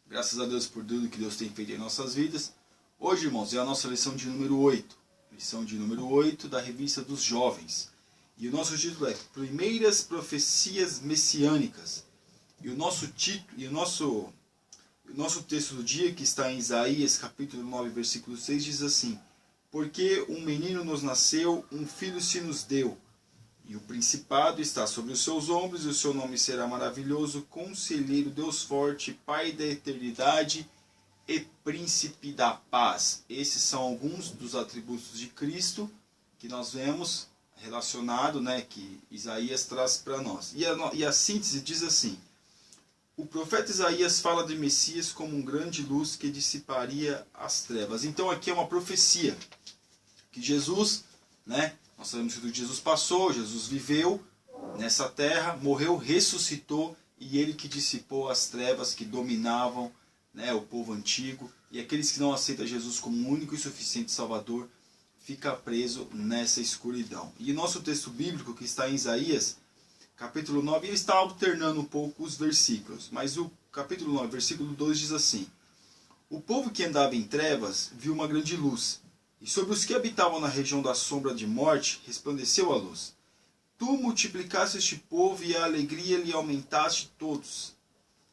Graças a Deus por tudo que Deus tem feito em nossas vidas. Hoje, irmãos, é a nossa lição de número 8. Lição de número 8 da revista dos jovens. E o nosso título é Primeiras Profecias Messiânicas. E o nosso texto do dia, que está em Isaías, capítulo 9, versículo 6, diz assim: Porque um menino nos nasceu, um filho se nos deu. E o principado está sobre os seus ombros, e o seu nome será maravilhoso, Conselheiro, Deus forte, Pai da eternidade e Príncipe da paz. Esses são alguns dos atributos de Cristo que nós vemos relacionado, que Isaías traz para nós. E a síntese diz assim: o profeta Isaías fala de Messias como um grande luz que dissiparia as trevas. Então aqui é uma profecia que Jesus, nós sabemos que Jesus passou, Jesus viveu nessa terra, morreu, ressuscitou, e ele que dissipou as trevas que dominavam o povo antigo, e aqueles que não aceitam Jesus como o único e suficiente Salvador fica preso nessa escuridão. E nosso texto bíblico, que está em Isaías, capítulo 9, ele está alternando um pouco os versículos, mas o capítulo 9, versículo 2 diz assim: O povo que andava em trevas viu uma grande luz, e sobre os que habitavam na região da sombra de morte resplandeceu a luz. Tu multiplicaste este povo, e a alegria lhe aumentaste todos.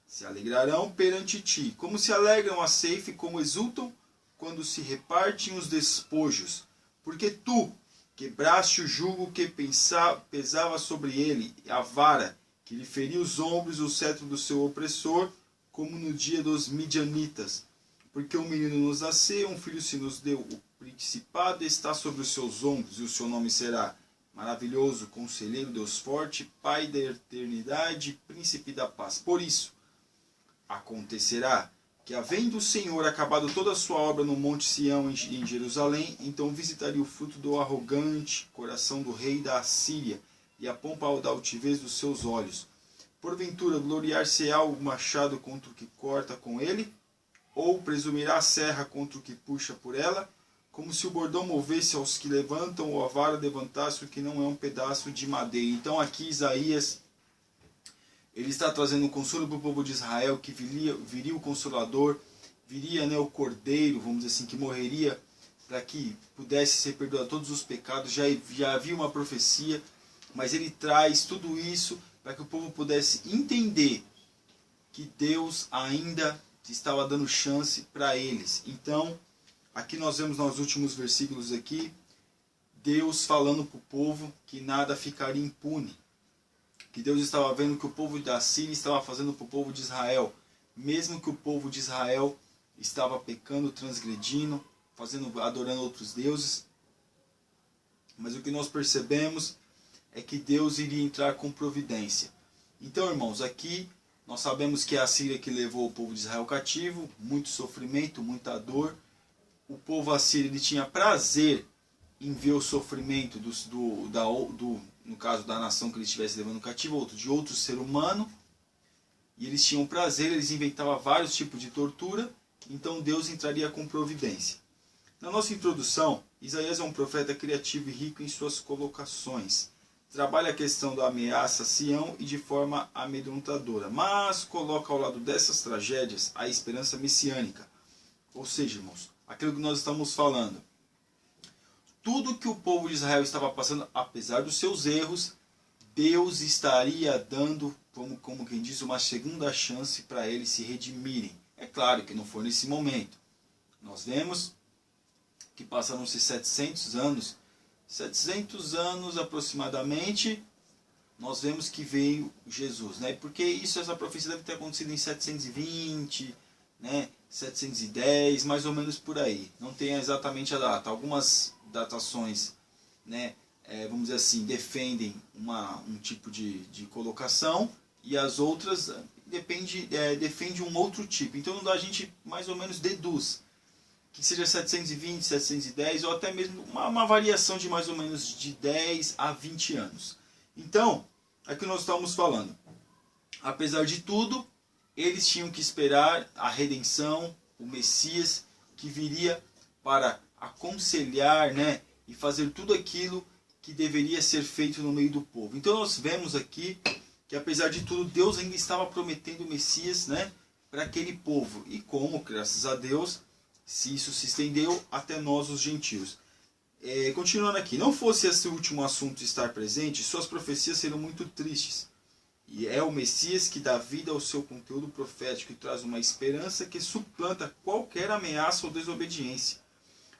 Se alegrarão perante ti, como se alegram a ceifa, e como exultam quando se repartem os despojos. Porque tu quebraste o jugo que pesava sobre ele, a vara que lhe feria os ombros, o cetro do seu opressor, como no dia dos midianitas. Porque um menino nos nasceu, um filho se nos deu, o principado está sobre os seus ombros, e o seu nome será maravilhoso, Conselheiro, Deus forte, Pai da eternidade, Príncipe da paz. Por isso, acontecerá que, havendo o Senhor acabado toda a sua obra no monte Sião em Jerusalém, então visitaria o fruto do arrogante coração do rei da Assíria, e a pompa da altivez dos seus olhos. Porventura, gloriar-se-á o machado contra o que corta com ele? Ou presumirá a serra contra o que puxa por ela? Como se o bordão movesse aos que levantam, ou a vara levantasse o que não é um pedaço de madeira. Então aqui Isaías, ele está trazendo um consolo para o povo de Israel, que viria o Consolador, viria o Cordeiro, vamos dizer assim, que morreria para que pudesse ser perdoado todos os pecados. Já havia uma profecia, mas ele traz tudo isso para que o povo pudesse entender que Deus ainda estava dando chance para eles. Então, aqui nós vemos nos últimos versículos aqui, Deus falando para o povo que nada ficaria impune. Que Deus estava vendo que o povo da Síria estava fazendo para o povo de Israel. Mesmo que o povo de Israel estava pecando, transgredindo, adorando outros deuses. Mas o que nós percebemos é que Deus iria entrar com providência. Então, irmãos, aqui nós sabemos que é a Síria que levou o povo de Israel cativo, muito sofrimento, muita dor. O povo assírio, ele tinha prazer em ver o sofrimento no caso da nação que ele estivesse levando cativo, de outro ser humano, e eles tinham prazer, eles inventavam vários tipos de tortura, então Deus entraria com providência. Na nossa introdução, Isaías é um profeta criativo e rico em suas colocações. Trabalha a questão da ameaça a Sião e de forma amedrontadora, mas coloca ao lado dessas tragédias a esperança messiânica. Ou seja, irmãos, aquilo que nós estamos falando. Tudo que o povo de Israel estava passando, apesar dos seus erros, Deus estaria dando, como quem diz, uma segunda chance para eles se redimirem. É claro que não foi nesse momento. Nós vemos que passaram-se 700 anos aproximadamente, nós vemos que veio Jesus. Porque essa profecia deve ter acontecido em 720, 710, mais ou menos por aí. Não tem exatamente a data. Algumas datações, vamos dizer assim, defendem um tipo de colocação, e as outras defendem um outro tipo. Então a gente mais ou menos deduz que seja 720, 710, ou até mesmo uma variação de mais ou menos de 10 a 20 anos. Então, aqui nós estamos falando, apesar de tudo, eles tinham que esperar a redenção, o Messias, que viria para aconselhar, e fazer tudo aquilo que deveria ser feito no meio do povo. Então nós vemos aqui que, apesar de tudo, Deus ainda estava prometendo o Messias, para aquele povo. E como, graças a Deus, se isso se estendeu até nós, os gentios. Continuando aqui, não fosse esse último assunto estar presente, suas profecias seriam muito tristes. E é o Messias que dá vida ao seu conteúdo profético e traz uma esperança que suplanta qualquer ameaça ou desobediência.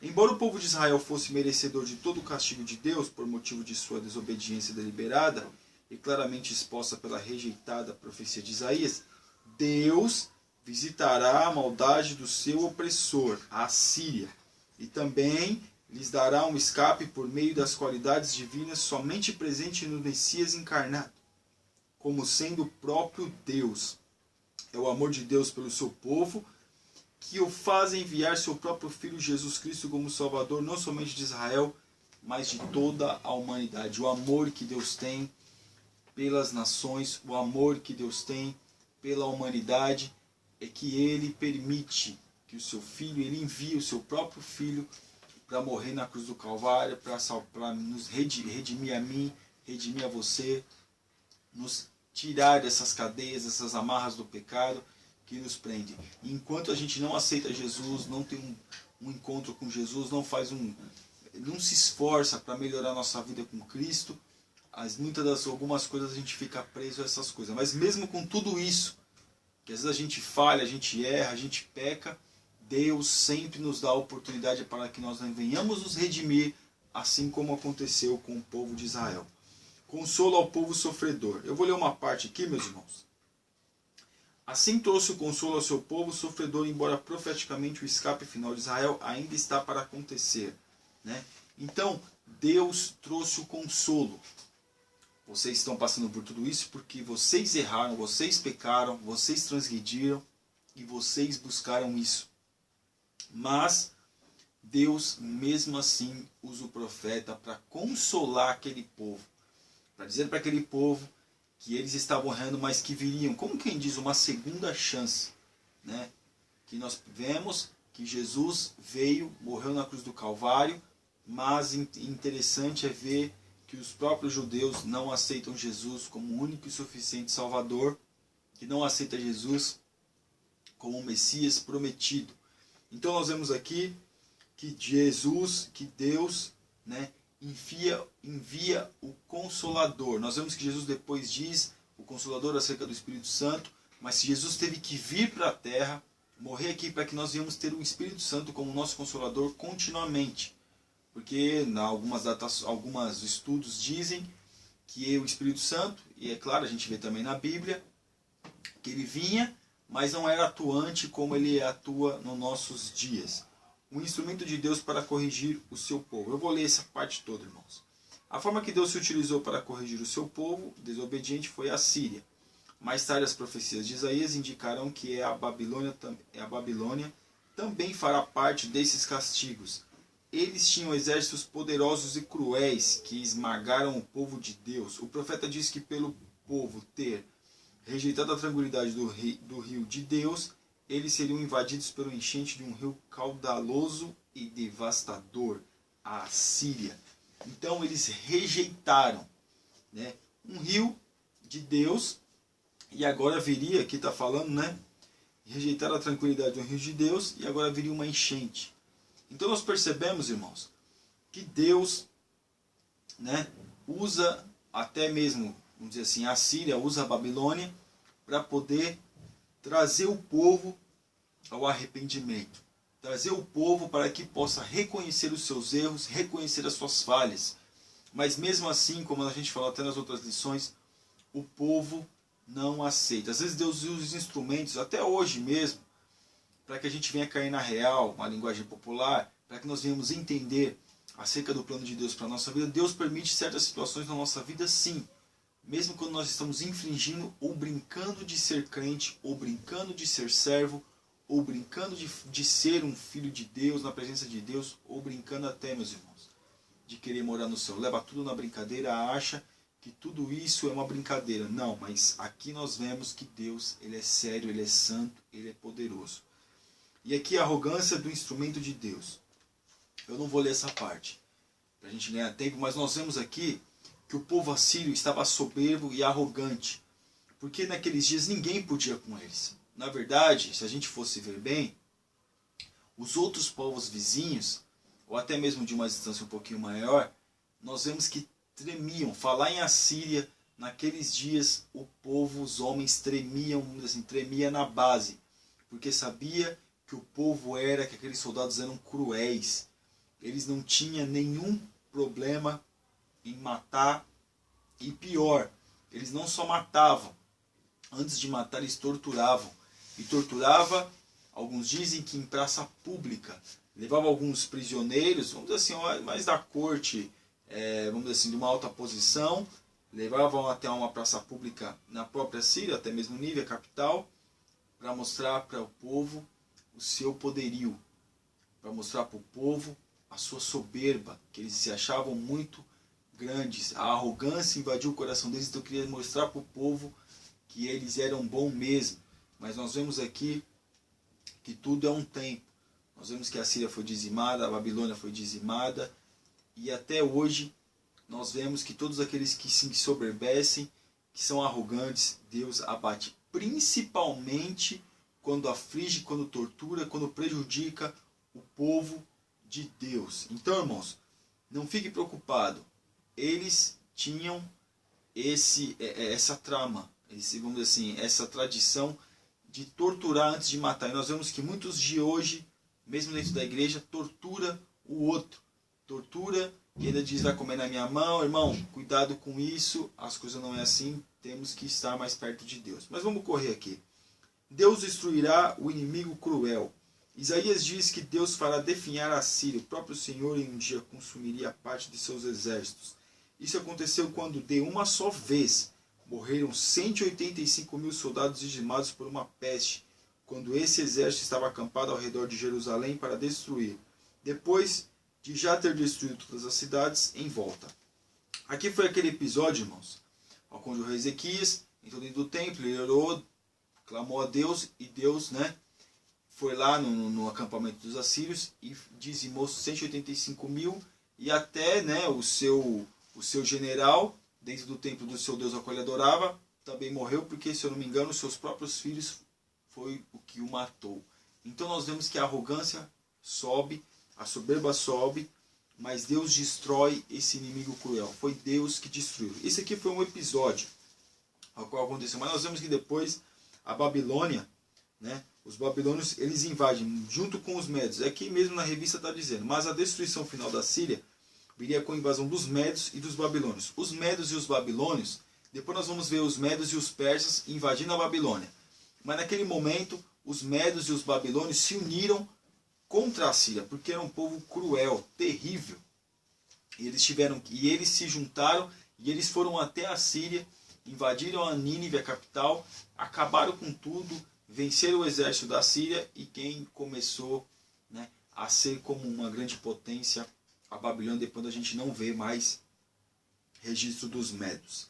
Embora o povo de Israel fosse merecedor de todo o castigo de Deus por motivo de sua desobediência deliberada e claramente exposta pela rejeitada profecia de Isaías, Deus visitará a maldade do seu opressor, a Assíria, e também lhes dará um escape por meio das qualidades divinas somente presentes no Messias encarnado, como sendo o próprio Deus. É o amor de Deus pelo seu povo que o faz enviar seu próprio Filho Jesus Cristo como Salvador, não somente de Israel, mas de toda a humanidade. O amor que Deus tem pelas nações, o amor que Deus tem pela humanidade, é que Ele permite que o seu Filho, Ele envia o seu próprio Filho para morrer na cruz do Calvário, para nos redimir a mim, redimir a você, nos tirar dessas cadeias, dessas amarras do pecado que nos prende. E enquanto a gente não aceita Jesus, não tem um encontro com Jesus, não se esforça para melhorar nossa vida com Cristo, algumas coisas a gente fica preso a essas coisas. Mas mesmo com tudo isso, que às vezes a gente falha, a gente erra, a gente peca, Deus sempre nos dá a oportunidade para que nós venhamos nos redimir, assim como aconteceu com o povo de Israel. Consolo ao povo sofredor. Eu vou ler uma parte aqui, meus irmãos. Assim trouxe o consolo ao seu povo sofredor, embora profeticamente o escape final de Israel ainda está para acontecer. Né? Então, Deus trouxe o consolo. Vocês estão passando por tudo isso porque vocês erraram, vocês pecaram, vocês transgrediram e vocês buscaram isso. Mas Deus, mesmo assim, usa o profeta para consolar aquele povo. Para dizer para aquele povo que eles estavam errando, mas que viriam, como quem diz, uma segunda chance. Né? Que nós vemos que Jesus veio, morreu na cruz do Calvário, mas interessante é ver que os próprios judeus não aceitam Jesus como o único e suficiente Salvador, que não aceita Jesus como o Messias prometido. Então nós vemos aqui que Deus, né, envia o Consolador. Nós vemos que Jesus depois diz, o Consolador acerca do Espírito Santo, mas se Jesus teve que vir para a Terra, morrer aqui para que nós venhamos ter o Espírito Santo como nosso Consolador continuamente. Porque alguns estudos dizem que o Espírito Santo, e é claro, a gente vê também na Bíblia, que ele vinha, mas não era atuante como ele atua nos nossos dias. Um instrumento de Deus para corrigir o seu povo. Eu vou ler essa parte toda, irmãos. A forma que Deus se utilizou para corrigir o seu povo desobediente foi a Síria. Mais tarde, as profecias de Isaías indicaram que a Babilônia também fará parte desses castigos. Eles tinham exércitos poderosos e cruéis que esmagaram o povo de Deus. O profeta diz que pelo povo ter rejeitado a tranquilidade do rio de Deus, eles seriam invadidos pelo enchente de um rio caudaloso e devastador, a Assíria. Então eles rejeitaram, né, um rio de Deus, e agora viria, aqui está falando, né, rejeitaram a tranquilidade do rio de Deus, e agora viria uma enchente. Então nós percebemos, irmãos, que Deus, né, usa até mesmo, vamos dizer assim, a Síria usa a Babilônia para poder trazer o povo ao arrependimento. Trazer o povo para que possa reconhecer os seus erros, reconhecer as suas falhas. Mas mesmo assim, como a gente falou até nas outras lições, o povo não aceita. Às vezes Deus usa os instrumentos, até hoje mesmo, para que a gente venha cair na real, uma linguagem popular, para que nós venhamos entender acerca do plano de Deus para a nossa vida. Deus permite certas situações na nossa vida, sim. Mesmo quando nós estamos infringindo ou brincando de ser crente, ou brincando de ser servo, ou brincando de ser um filho de Deus, na presença de Deus, ou brincando até, meus irmãos, de querer morar no céu. Leva tudo na brincadeira, acha que tudo isso é uma brincadeira. Não, mas aqui nós vemos que Deus, Ele é sério, Ele é santo, Ele é poderoso. E aqui a arrogância do instrumento de Deus. Eu não vou ler essa parte, para a gente ganhar tempo, mas nós vemos aqui que o povo assírio estava soberbo e arrogante, porque naqueles dias ninguém podia com eles. na verdade, se a gente fosse ver bem, os outros povos vizinhos, ou até mesmo de uma distância um pouquinho maior, nós vemos que tremiam. Falar em Assíria, naqueles dias, o povo, os homens tremiam, assim, tremia na base, porque sabia que o povo que aqueles soldados eram cruéis. Eles não tinham nenhum problema em matar, e pior, eles não só matavam, antes de matar eles torturavam. E torturava, alguns dizem que em praça pública. Levava alguns prisioneiros, vamos dizer assim, mais da corte, vamos dizer assim, de uma alta posição, levavam até uma praça pública na própria Síria, até mesmo Nínive, a capital, para mostrar para o povo o seu poderio, para mostrar para o povo a sua soberba, que eles se achavam muito grandes. A arrogância invadiu o coração deles, então eu queria mostrar para o povo que eles eram bons mesmo. Mas nós vemos aqui que tudo é um tempo. Nós vemos que a Síria foi dizimada, a Babilônia foi dizimada, e até hoje nós vemos que todos aqueles que se soberbecem, que são arrogantes, Deus abate. Principalmente quando aflige, quando tortura, quando prejudica o povo de Deus. Então, irmãos, não fique preocupado. Eles tinham essa trama, vamos dizer assim, essa tradição de torturar antes de matar. E nós vemos que muitos de hoje, mesmo dentro da igreja, tortura o outro. Tortura e ainda diz, vai comer na minha mão. Irmão, cuidado com isso, as coisas não é assim, temos que estar mais perto de Deus. Mas vamos correr aqui. Deus destruirá o inimigo cruel. Isaías diz que Deus fará definhar a Síria. O próprio Senhor em um dia consumiria parte de seus exércitos. Isso aconteceu quando de uma só vez morreram 185 mil soldados dizimados por uma peste, quando esse exército estava acampado ao redor de Jerusalém para destruir, depois de já ter destruído todas as cidades em volta. Aqui foi aquele episódio, irmãos, onde o rei Ezequias entrou dentro do templo, ele orou, clamou a Deus, e Deus, foi lá no acampamento dos assírios e dizimou 185 mil, e até o seu general, dentro do templo do seu Deus ao qual ele adorava, também morreu, porque, se eu não me engano, seus próprios filhos foi o que o matou. Então nós vemos que a arrogância sobe, a soberba sobe, mas Deus destrói esse inimigo cruel. Foi Deus que destruiu. Esse aqui foi um episódio ao qual aconteceu. Mas nós vemos que depois a Babilônia, os babilônios, eles invadem junto com os médios. Aqui mesmo na revista está dizendo, mas a destruição final da Síria viria com a invasão dos médios e dos babilônios. Os médios e os babilônios, depois nós vamos ver os médios e os persas invadindo a Babilônia. Mas naquele momento, os médios e os babilônios se uniram contra a Síria, porque era um povo cruel, terrível. E eles se juntaram e eles foram até a Síria, invadiram a Nínive, a capital, acabaram com tudo, venceram o exército da Síria, e quem começou a ser como uma grande potência, a Babilônia. Depois a gente não vê mais registro dos médios.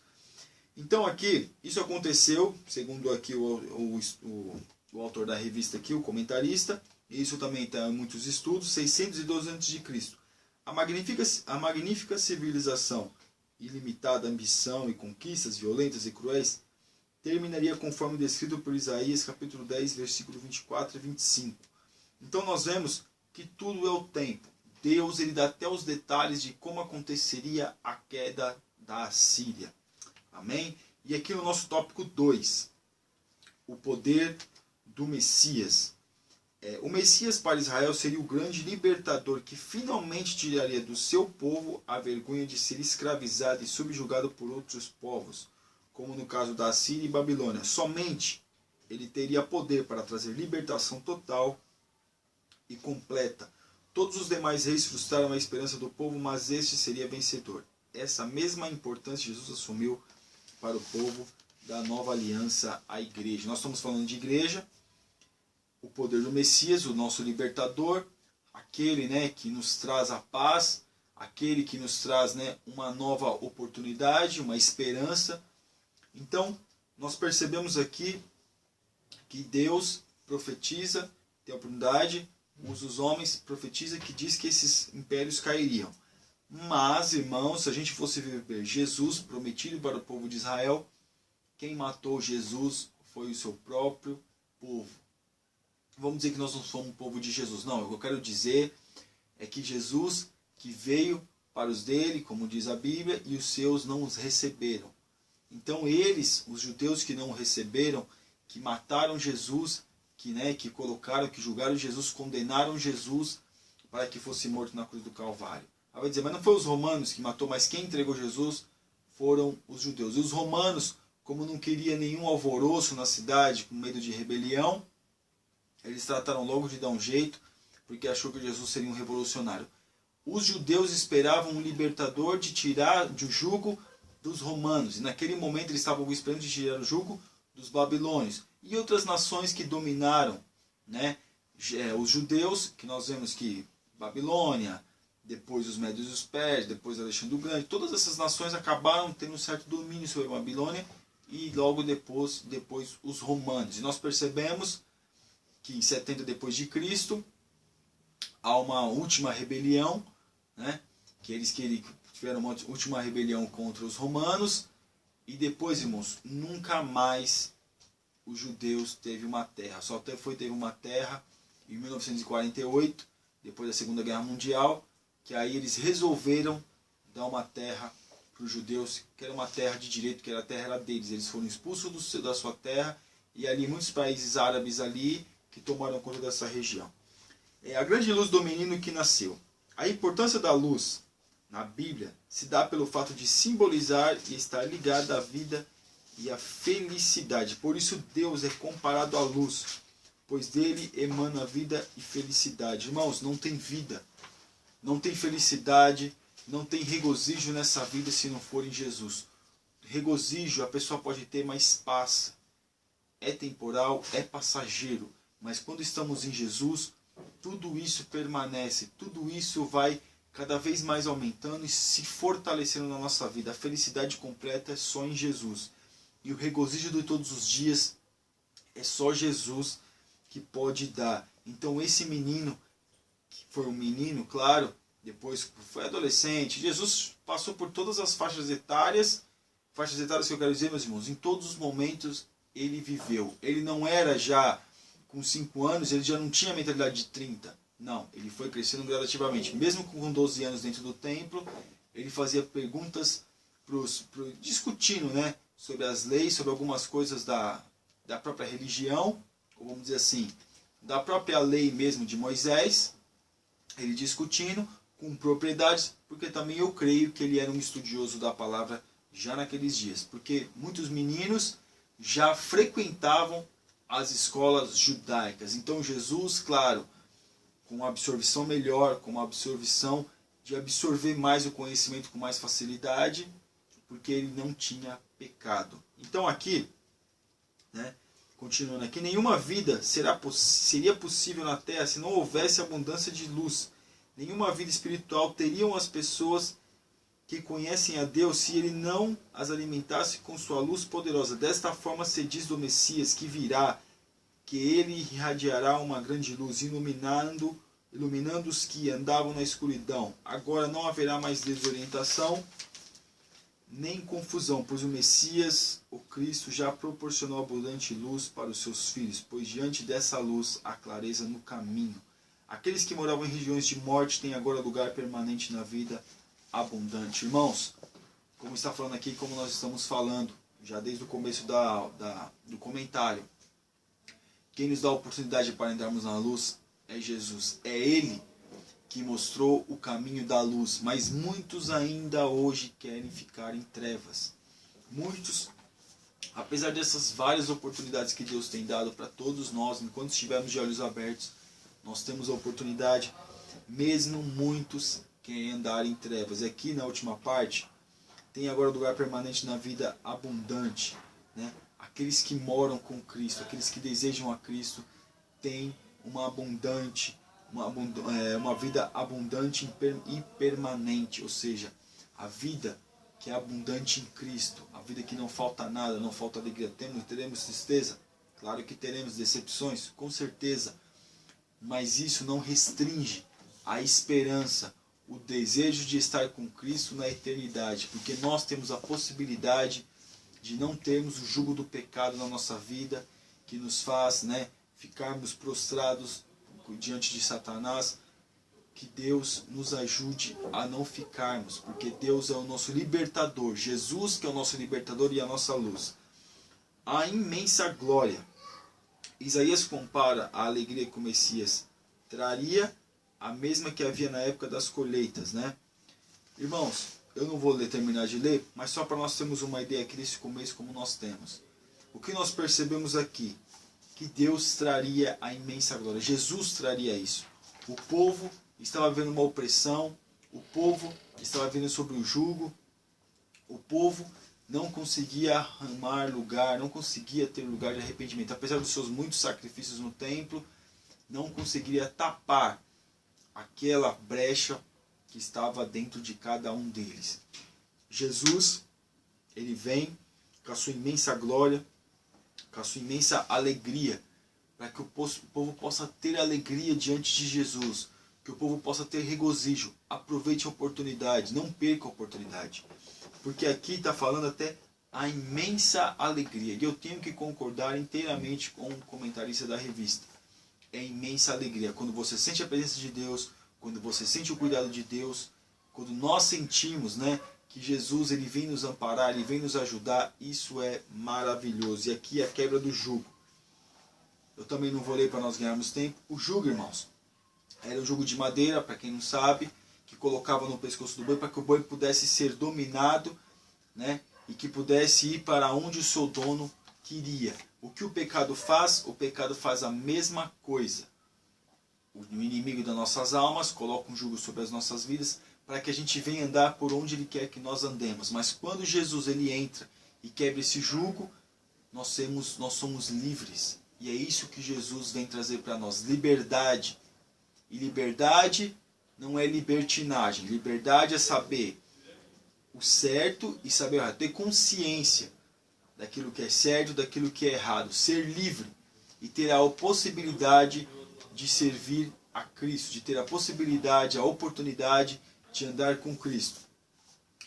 Então aqui, isso aconteceu, segundo aqui o autor da revista aqui, o comentarista, e isso também está em muitos estudos, 612 a.C. A magnífica civilização, ilimitada ambição e conquistas violentas e cruéis, terminaria conforme descrito por Isaías, capítulo 10, versículo 24 e 25. Então nós vemos que tudo é o tempo. Deus, ele dá até os detalhes de como aconteceria a queda da Síria. Amém? E aqui no nosso tópico 2, o poder do Messias. O Messias para Israel seria o grande libertador que finalmente tiraria do seu povo a vergonha de ser escravizado e subjugado por outros povos, como no caso da Síria e Babilônia. Somente ele teria poder para trazer libertação total e completa. Todos os demais reis frustraram a esperança do povo, mas este seria vencedor. Essa mesma importância Jesus assumiu para o povo da nova aliança, a igreja. Nós estamos falando de igreja, o poder do Messias, o nosso libertador, aquele que nos traz a paz, aquele que nos traz uma nova oportunidade, uma esperança. Então, nós percebemos aqui que Deus profetiza, tem a oportunidade, usa os homens, profetiza, que diz que esses impérios cairiam. Mas, irmãos, se a gente fosse ver Jesus prometido para o povo de Israel, quem matou Jesus foi o seu próprio povo. Vamos dizer que nós não somos um povo de Jesus. Não, o que eu quero dizer é que Jesus que veio para os dele, como diz a Bíblia, e os seus não os receberam. Então eles, os judeus que não o receberam, que mataram Jesus, que colocaram, que julgaram Jesus, condenaram Jesus para que fosse morto na cruz do Calvário. Aí vai dizer, mas não foi os romanos que matou, mas quem entregou Jesus foram os judeus. E os romanos, como não queria nenhum alvoroço na cidade, com medo de rebelião, eles trataram logo de dar um jeito, porque achou que Jesus seria um revolucionário. Os judeus esperavam um libertador de tirar o jugo dos romanos. E naquele momento eles estavam esperando de tirar o jugo dos babilônios. E outras nações que dominaram, né? Os judeus, que nós vemos que Babilônia, depois os Médios e os Persas, depois Alexandre o Grande, todas essas nações acabaram tendo um certo domínio sobre a Babilônia e logo depois os romanos. E nós percebemos que em 70 depois de Cristo há uma última rebelião, né? Que eles tiveram uma última rebelião contra os romanos e depois, irmãos, nunca mais os judeus teve uma terra. Só teve uma terra em 1948, depois da Segunda Guerra Mundial, que aí eles resolveram dar uma terra para os judeus, que era uma terra de direito, que a terra era deles. Eles foram expulsos da sua terra e ali muitos países árabes ali que tomaram conta dessa região. A grande luz do menino que nasceu. A importância da luz na Bíblia se dá pelo fato de simbolizar e estar ligada à vida e à felicidade. Por isso Deus é comparado à luz, pois dele emana vida e felicidade. Irmãos, não tem vida, não tem felicidade, não tem regozijo nessa vida se não for em Jesus. Regozijo a pessoa pode ter, mas passa. É temporal, é passageiro. Mas quando estamos em Jesus, tudo isso permanece, tudo isso vai cada vez mais aumentando e se fortalecendo na nossa vida. A felicidade completa é só em Jesus. E o regozijo de todos os dias é só Jesus que pode dar. Então esse menino, que foi um menino, claro, depois foi adolescente, Jesus passou por todas as faixas etárias que eu quero dizer, meus irmãos, em todos os momentos ele viveu. Ele não era já com 5 anos, ele já não tinha a mentalidade de 30. Não, ele foi crescendo gradativamente. Mesmo com 12 anos dentro do templo, ele fazia perguntas discutindo, né, sobre as leis, sobre algumas coisas da própria religião, ou vamos dizer assim, da própria lei mesmo de Moisés, ele discutindo com propriedades, porque também eu creio que ele era um estudioso da palavra já naqueles dias, porque muitos meninos já frequentavam as escolas judaicas. Então Jesus, claro, com uma absorção melhor, com uma absorção de absorver mais o conhecimento com mais facilidade, porque ele não tinha pecado. Então aqui, né, continuando aqui, nenhuma vida seria possível na terra se não houvesse abundância de luz. Nenhuma vida espiritual teriam as pessoas que conhecem a Deus se ele não as alimentasse com sua luz poderosa. Desta forma se diz do Messias que virá, que ele irradiará uma grande luz, iluminando os que andavam na escuridão. Agora não haverá mais desorientação nem confusão, pois o Messias, o Cristo, já proporcionou abundante luz para os seus filhos, pois diante dessa luz há clareza no caminho. Aqueles que moravam em regiões de morte têm agora lugar permanente na vida abundante. Irmãos, como está falando aqui, como nós estamos falando, já desde o começo do comentário, quem nos dá a oportunidade para entrarmos na luz é Jesus. É Ele que mostrou o caminho da luz, mas muitos ainda hoje querem ficar em trevas. Muitos, apesar dessas várias oportunidades que Deus tem dado para todos nós, enquanto estivermos de olhos abertos, nós temos a oportunidade, mesmo muitos querem andar em trevas. E aqui na última parte, tem agora lugar permanente na vida abundante, né? Aqueles que moram com Cristo, aqueles que desejam a Cristo, têm uma vida abundante e permanente, ou seja, a vida que é abundante em Cristo, a vida que não falta nada, não falta alegria. Teremos tristeza? Claro que teremos decepções, com certeza, mas isso não restringe a esperança, o desejo de estar com Cristo na eternidade, porque nós temos a possibilidade de não termos o jugo do pecado na nossa vida, que nos faz, né, ficarmos prostrados diante de Satanás, que Deus nos ajude a não ficarmos, porque Deus é o nosso libertador, Jesus que é o nosso libertador e a nossa luz. A imensa glória. Isaías compara a alegria que o Messias traria a mesma que havia na época das colheitas, né? Irmãos, eu não vou terminar de ler, mas só para nós termos uma ideia aqui desse começo como nós temos. O que nós percebemos aqui? Que Deus traria a imensa glória. Jesus traria isso. O povo estava vendo uma opressão, o povo estava vendo sobre o jugo, o povo não conseguia arrumar lugar, não conseguia ter lugar de arrependimento. Apesar dos seus muitos sacrifícios no templo, não conseguiria tapar aquela brecha que estava dentro de cada um deles. Jesus, ele vem com a sua imensa glória, com a sua imensa alegria, para que o povo possa ter alegria diante de Jesus, que o povo possa ter regozijo. Aproveite a oportunidade, não perca a oportunidade. Porque aqui está falando até a imensa alegria. E eu tenho que concordar inteiramente com o comentarista da revista. É imensa alegria. Quando você sente a presença de Deus, quando você sente o cuidado de Deus, quando nós sentimos, né, que Jesus ele vem nos amparar, ele vem nos ajudar, isso é maravilhoso. E aqui é a quebra do jugo. Eu também não vou ler para nós ganharmos tempo. O jugo, irmãos, era um jugo de madeira, para quem não sabe, que colocava no pescoço do boi para que o boi pudesse ser dominado, né, e que pudesse ir para onde o seu dono queria. O que o pecado faz? O pecado faz a mesma coisa. O inimigo das nossas almas coloca um jugo sobre as nossas vidas para que a gente venha andar por onde ele quer que nós andemos. Mas quando Jesus ele entra e quebra esse jugo, nós somos livres. E é isso que Jesus vem trazer para nós, liberdade. E liberdade não é libertinagem. Liberdade é saber o certo e saber ter consciência daquilo que é certo, daquilo que é errado. Ser livre e ter a possibilidade de servir a Cristo, de ter a possibilidade, a oportunidade de andar com Cristo.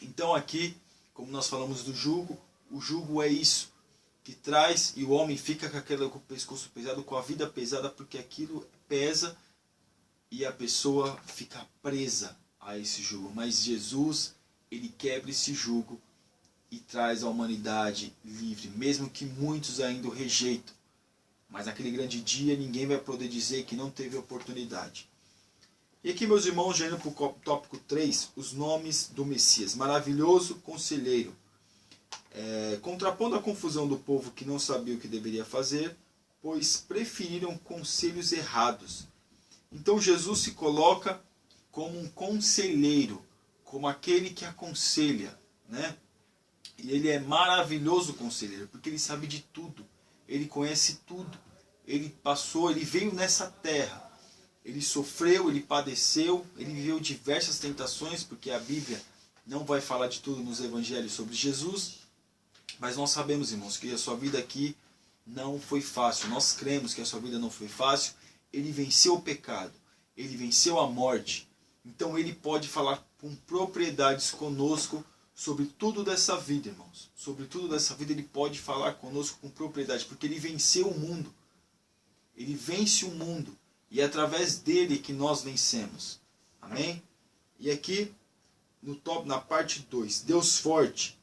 Então aqui, como nós falamos do jugo, o jugo é isso que traz, e o homem fica com o pescoço pesado, com a vida pesada, porque aquilo pesa e a pessoa fica presa a esse jugo. Mas Jesus, ele quebra esse jugo e traz a humanidade livre, mesmo que muitos ainda o rejeitam. Mas naquele grande dia ninguém vai poder dizer que não teve oportunidade. E aqui, meus irmãos, já indo para o tópico 3, os nomes do Messias. Maravilhoso Conselheiro. Contrapondo a confusão do povo que não sabia o que deveria fazer, pois preferiram conselhos errados. Então Jesus se coloca como um conselheiro, como aquele que aconselha, né? E ele é maravilhoso conselheiro, porque ele sabe de tudo, ele conhece tudo, ele passou, ele veio nessa terra, ele sofreu, ele padeceu, ele viveu diversas tentações, porque a Bíblia não vai falar de tudo nos evangelhos sobre Jesus, mas nós sabemos, irmãos, que a sua vida aqui não foi fácil, nós cremos que a sua vida não foi fácil. Ele venceu o pecado, ele venceu a morte, então ele pode falar com propriedades conosco sobre tudo dessa vida, irmãos. Sobre tudo dessa vida ele pode falar conosco com propriedade, porque ele venceu o mundo. Ele vence o mundo, e é através dele que nós vencemos. Amém? E aqui, na parte 2, Deus forte.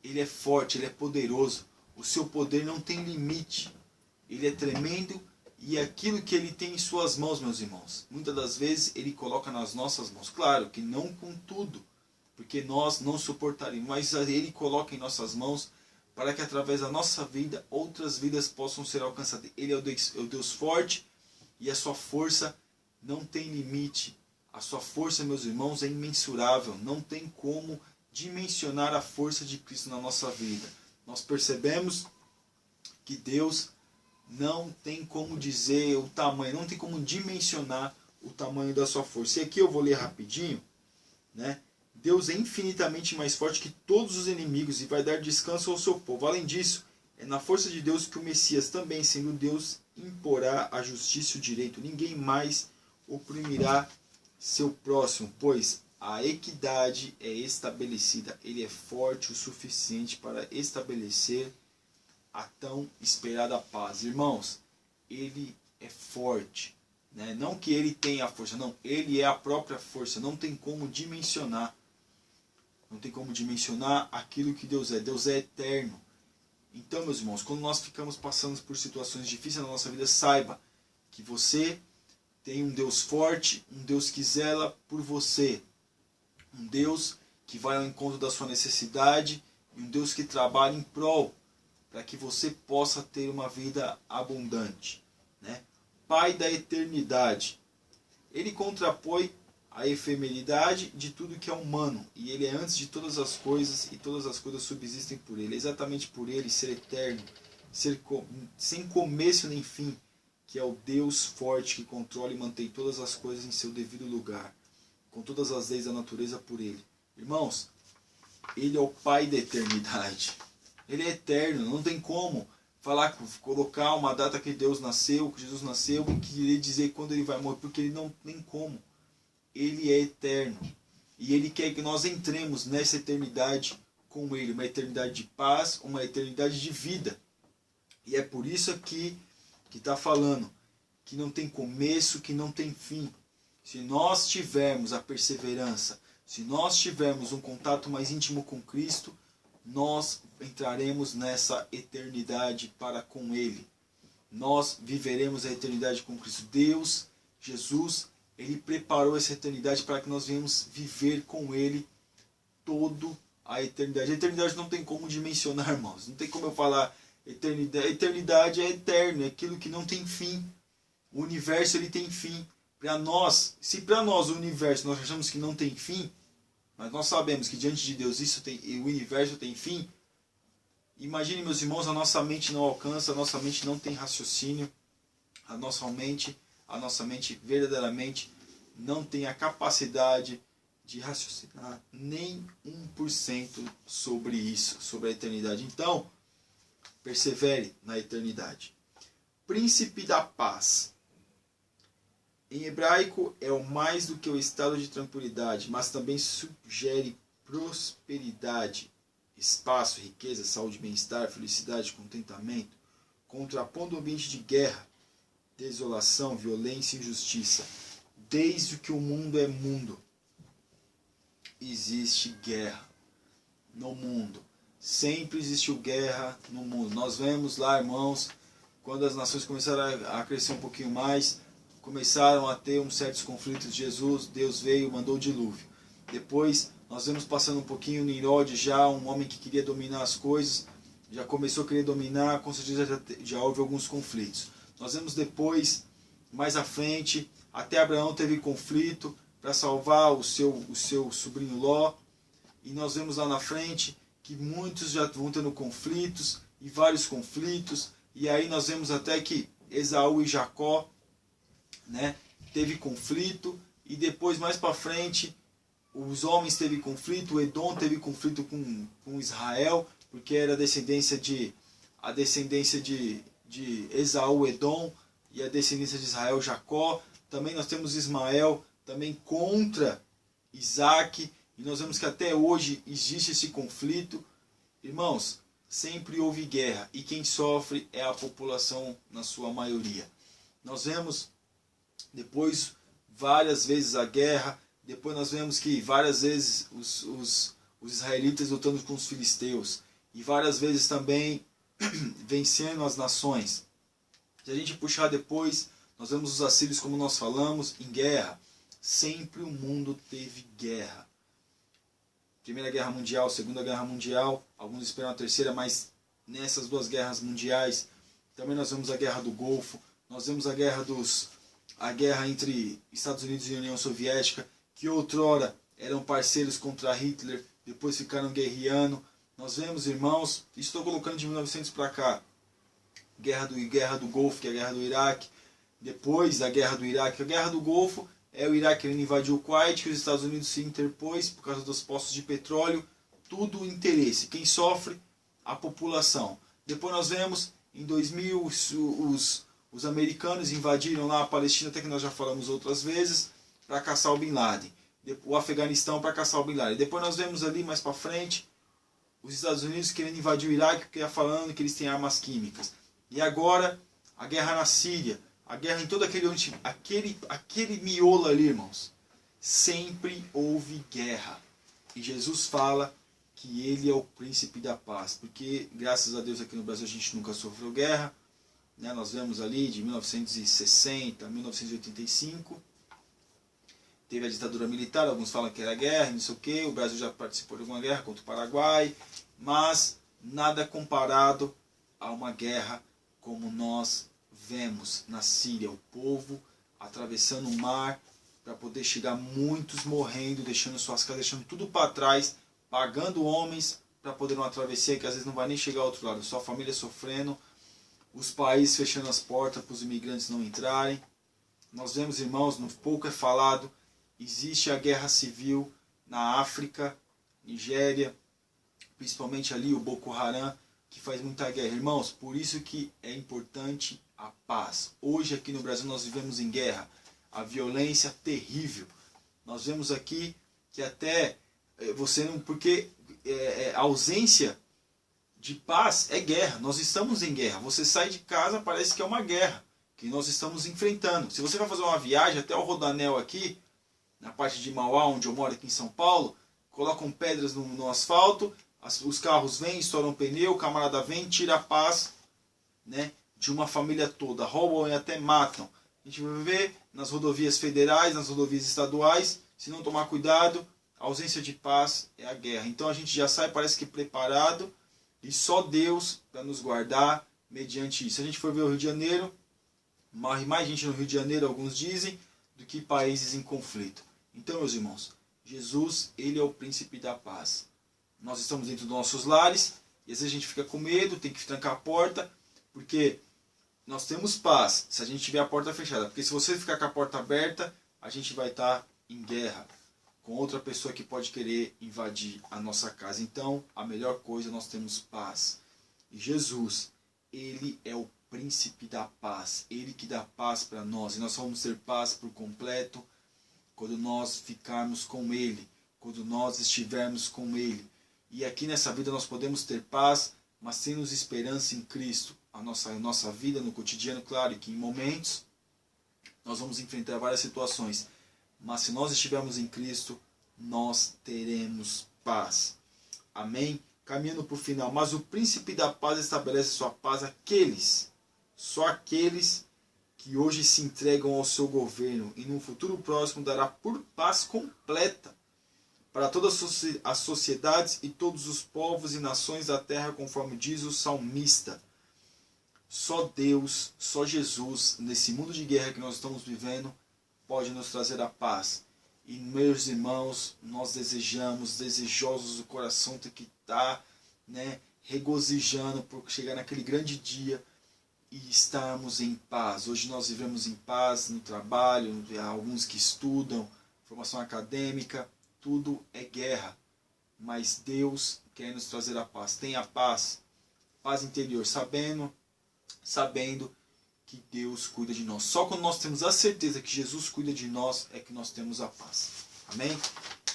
Ele é forte, ele é poderoso. O seu poder não tem limite. Ele é tremendo. E aquilo que ele tem em suas mãos, meus irmãos, muitas das vezes ele coloca nas nossas mãos. Claro que não com tudo, porque nós não suportaríamos, mas ele coloca em nossas mãos para que através da nossa vida, outras vidas possam ser alcançadas. Ele é o Deus forte e a sua força não tem limite. A sua força, meus irmãos, é imensurável. Não tem como dimensionar a força de Cristo na nossa vida. Nós percebemos que Deus não tem como dizer o tamanho, não tem como dimensionar o tamanho da sua força. E aqui eu vou ler rapidinho, né? Deus é infinitamente mais forte que todos os inimigos e vai dar descanso ao seu povo. Além disso, é na força de Deus que o Messias, também sendo Deus, imporá a justiça e o direito. Ninguém mais oprimirá seu próximo, pois a equidade é estabelecida. Ele é forte o suficiente para estabelecer a tão esperada paz. Irmãos, ele é forte. Né? Não que ele tenha a força, não. Ele é a própria força. Não tem como dimensionar. Não tem como dimensionar aquilo que Deus é. Deus é eterno. Então, meus irmãos, quando nós ficamos passando por situações difíceis na nossa vida, saiba que você tem um Deus forte, um Deus que zela por você. Um Deus que vai ao encontro da sua necessidade e um Deus que trabalha em prol para que você possa ter uma vida abundante. Né? Pai da eternidade. Ele contrapõe a efemeridade de tudo que é humano. E ele é antes de todas as coisas e todas as coisas subsistem por ele. É exatamente por ele ser eterno, sem começo nem fim, que é o Deus forte que controla e mantém todas as coisas em seu devido lugar, com todas as leis da natureza por ele. Irmãos, ele é o Pai da eternidade. Ele é eterno, não tem como colocar uma data que Deus nasceu, que Jesus nasceu, e querer dizer quando ele vai morrer, porque ele não tem como. Ele é eterno. E ele quer que nós entremos nessa eternidade com ele, uma eternidade de paz, uma eternidade de vida. E é por isso aqui que está falando que não tem começo, que não tem fim. Se nós tivermos a perseverança, se nós tivermos um contato mais íntimo com Cristo, nós entraremos nessa eternidade para com Ele. Nós viveremos a eternidade com Cristo. Deus, Jesus, Ele preparou essa eternidade para que nós venhamos viver com Ele toda a eternidade. A eternidade não tem como dimensionar, irmãos. Não tem como eu falar eternidade. A eternidade é eterna, é aquilo que não tem fim. O universo ele tem fim. Para nós, se para nós o universo nós achamos que não tem fim, mas nós sabemos que diante de Deus o universo tem fim, imagine, meus irmãos, a nossa mente não alcança, a nossa mente não tem raciocínio, a nossa mente verdadeiramente não tem a capacidade de raciocinar nem 1% sobre isso, sobre a eternidade. Então, persevere na eternidade. Príncipe da paz. Em hebraico é o mais do que o estado de tranquilidade, mas também sugere prosperidade, espaço, riqueza, saúde, bem-estar, felicidade, contentamento, contrapondo o ambiente de guerra, desolação, violência e injustiça. Desde que o mundo é mundo, existe guerra no mundo. Sempre existiu guerra no mundo. Nós vemos lá, irmãos, quando as nações começaram a crescer um pouquinho mais, começaram a ter certos conflitos. Deus veio e mandou o dilúvio. Depois nós vemos passando um pouquinho Nimrod, já um homem que queria dominar as coisas, já começou a querer dominar, com certeza já houve alguns conflitos. Nós vemos depois, mais à frente, até Abraão teve conflito para salvar o seu sobrinho Ló. E nós vemos lá na frente que muitos já vão tendo conflitos, e vários conflitos. E aí nós vemos até que Esaú e Jacó, né, teve conflito, e depois mais para frente os homens teve conflito, o Edom teve conflito com Israel, porque era a descendência de Esaú, Edom, e a descendência de Israel, Jacó. Também nós temos Ismael também contra Isaac, e nós vemos que até hoje existe esse conflito. Irmãos, sempre houve guerra, e quem sofre é a população na sua maioria. Nós vemos depois várias vezes a guerra, depois nós vemos que várias vezes os israelitas lutando com os filisteus, e várias vezes também vencendo as nações. Se a gente puxar depois, nós vemos os assírios, como nós falamos, em guerra. Sempre o mundo teve guerra. Primeira Guerra Mundial, Segunda Guerra Mundial, alguns esperam a terceira, mas nessas duas guerras mundiais, também nós vemos a Guerra do Golfo, nós vemos a guerra entre Estados Unidos e União Soviética, que outrora eram parceiros contra Hitler, depois ficaram guerreando. Nós vemos, irmãos, estou colocando de 1900 para cá, guerra do Golfo, que é a Guerra do Iraque, depois da Guerra do Iraque, a Guerra do Golfo, é o Iraque querendo invadir o Kuwait, que os Estados Unidos se interpôs por causa dos postos de petróleo, tudo interesse. Quem sofre? A população. Depois nós vemos, em 2000, os americanos invadiram lá a Palestina, até que nós já falamos outras vezes, para caçar o Bin Laden. O Afeganistão para caçar o Bin Laden. Depois nós vemos ali mais para frente, os Estados Unidos querendo invadir o Iraque, porque ia falando que eles têm armas químicas. E agora, a guerra na Síria, a guerra em todo aquele miolo ali, irmãos. Sempre houve guerra. E Jesus fala que ele é o príncipe da paz. Porque, graças a Deus, aqui no Brasil a gente nunca sofreu guerra. Né? Nós vemos ali de 1960 a 1985. Teve a ditadura militar, alguns falam que era guerra, não sei o quê. O Brasil já participou de alguma guerra contra o Paraguai. Mas nada comparado a uma guerra como nós vemos na Síria. O povo atravessando o mar para poder chegar, muitos morrendo, deixando suas casas, deixando tudo para trás, pagando homens para poder uma travessia que às vezes não vai nem chegar ao outro lado. Sua família sofrendo, os países fechando as portas para os imigrantes não entrarem. Nós vemos, irmãos, no pouco é falado, existe a guerra civil na África, Nigéria, principalmente ali o Boko Haram, que faz muita guerra. Irmãos, por isso que é importante a paz. Hoje aqui no Brasil nós vivemos em guerra. A violência terrível. Nós vemos aqui que até você não... Porque a ausência de paz é guerra. Nós estamos em guerra. Você sai de casa, parece que é uma guerra que nós estamos enfrentando. Se você vai fazer uma viagem até o Rodoanel aqui, na parte de Mauá, onde eu moro aqui em São Paulo, colocam pedras no asfalto, os carros vêm, estouram o pneu, o camarada vem, tira a paz, né, de uma família toda. Roubam e até matam. A gente vai ver nas rodovias federais, nas rodovias estaduais, se não tomar cuidado, a ausência de paz é a guerra. Então a gente já sai, parece que preparado, e só Deus para nos guardar mediante isso. Se a gente for ver o Rio de Janeiro, morre mais gente no Rio de Janeiro, alguns dizem, do que países em conflito. Então, meus irmãos, Jesus, ele é o príncipe da paz. Nós estamos dentro dos nossos lares, e às vezes a gente fica com medo, tem que trancar a porta, porque nós temos paz se a gente tiver a porta fechada. Porque se você ficar com a porta aberta, a gente vai estar em guerra com outra pessoa que pode querer invadir a nossa casa. Então, a melhor coisa, nós temos paz. E Jesus, ele é o príncipe da paz. Ele que dá paz para nós. E nós vamos ter paz por completo quando nós ficarmos com ele. Quando nós estivermos com ele. E aqui nessa vida nós podemos ter paz, mas temos esperança em Cristo. A nossa vida no cotidiano, claro, que em momentos nós vamos enfrentar várias situações. Mas se nós estivermos em Cristo, nós teremos paz. Amém? Caminhando para o final. Mas o príncipe da paz estabelece sua paz só aqueles que hoje se entregam ao seu governo. E no futuro próximo dará por paz completa para todas as sociedades e todos os povos e nações da terra, conforme diz o salmista. Só Deus, só Jesus, nesse mundo de guerra que nós estamos vivendo, pode nos trazer a paz. E, meus irmãos, nós desejosos do coração, tem que estar, né, regozijando por chegar naquele grande dia e estarmos em paz. Hoje nós vivemos em paz no trabalho, há alguns que estudam, formação acadêmica, tudo é guerra. Mas Deus quer nos trazer a paz. Tenha paz, paz interior, sabendo que Deus cuida de nós. Só quando nós temos a certeza que Jesus cuida de nós é que nós temos a paz. Amém?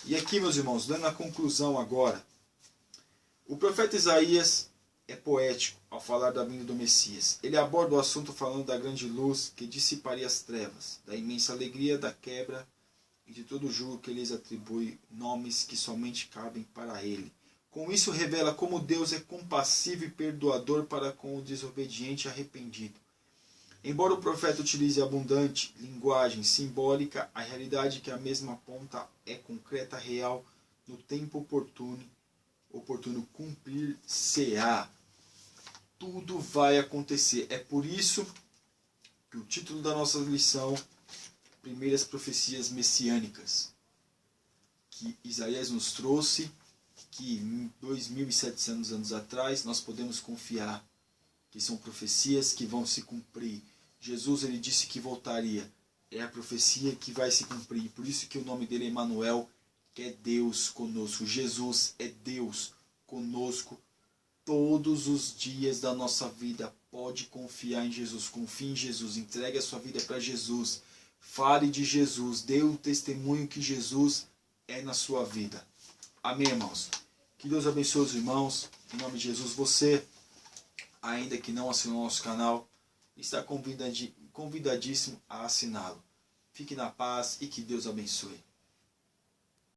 E aqui, meus irmãos, dando a conclusão agora, o profeta Isaías é poético ao falar da vinda do Messias. Ele aborda o assunto falando da grande luz que dissiparia as trevas, da imensa alegria, da quebra e de todo o jugo que lhes atribui nomes que somente cabem para ele. Com isso revela como Deus é compassivo e perdoador para com o desobediente e arrependido. Embora o profeta utilize abundante linguagem simbólica, a realidade que a mesma aponta é concreta, real, no tempo oportuno cumprir-se-á. Tudo vai acontecer. É por isso que o título da nossa lição, Primeiras Profecias Messiânicas, que Isaías nos trouxe, que 2.700 anos atrás nós podemos confiar que são profecias que vão se cumprir. Jesus, ele disse que voltaria. É a profecia que vai se cumprir. Por isso que o nome dele é Emmanuel, que é Deus conosco. Jesus é Deus conosco todos os dias da nossa vida. Pode confiar em Jesus. Confie em Jesus. Entregue a sua vida para Jesus. Fale de Jesus. Dê o testemunho que Jesus é na sua vida. Amém, irmãos? Que Deus abençoe os irmãos. Em nome de Jesus, você, ainda que não assinou nosso canal, está convidadíssimo a assiná-lo. Fique na paz e que Deus abençoe.